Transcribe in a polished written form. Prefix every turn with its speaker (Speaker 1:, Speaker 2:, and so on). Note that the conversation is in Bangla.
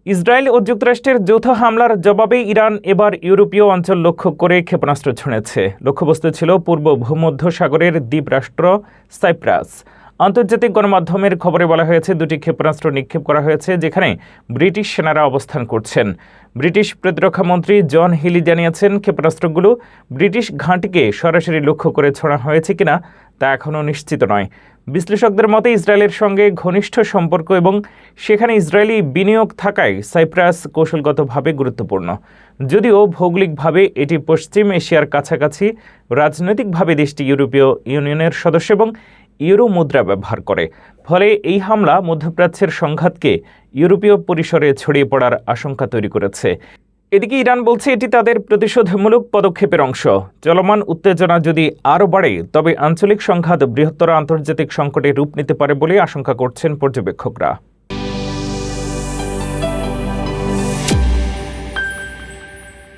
Speaker 1: ইসরায়েল ও যুক্তরাষ্ট্রের যৌথ হামলার জবাবে ইরান এবার ইউরোপীয় অঞ্চল লক্ষ্য করে ক্ষেপণাস্ত্র ছুঁড়েছে। লক্ষ্যবস্তু ছিল পূর্ব ভূমধ্যসাগরের দ্বীপরাষ্ট্র সাইপ্রাস। আন্তর্জাতিক গণমাধ্যমের খবরে বলা হয়েছে, দুটি ক্ষেপণাস্ত্র নিক্ষেপ করা হয়েছে যেখানে ব্রিটিশ সেনারা অবস্থান করছেন। ব্রিটিশ প্রতিরক্ষামন্ত্রী জন হিলি জানিয়েছেন, ক্ষেপণাস্ত্রগুলো ব্রিটিশ ঘাঁটিকে সরাসরি লক্ষ্য করে ছোড়া হয়েছে কিনা তা এখনও নিশ্চিত নয়। বিশ্লেষকদের মতে, ইসরায়েলের সঙ্গে ঘনিষ্ঠ সম্পর্ক এবং সেখানে ইসরায়েলি বিনিয়োগ থাকায় সাইপ্রাস কৌশলগতভাবে গুরুত্বপূর্ণ। যদিও ভৌগোলিকভাবে এটি পশ্চিম এশিয়ার কাছাকাছি, রাজনৈতিকভাবে দেশটি ইউরোপীয় ইউনিয়নের সদস্য এবং ইউরো মুদ্রা ব্যবহার করে। ফলে এই হামলা মধ্যপ্রাচ্যের সংঘাতকে ইউরোপীয় পরিসরে ছড়িয়ে পড়ার আশঙ্কা তৈরি করেছে। এদিকে ইরান বলছে এটি তাদের প্রতিশোধমূলক পদক্ষেপের অংশ। চলমান উত্তেজনা যদি আরও বাড়ে তবে আঞ্চলিক সংঘাত বৃহত্তর আন্তর্জাতিক সংকটে রূপ নিতে পারে বলে আশঙ্কা করছেন পর্যবেক্ষকরা।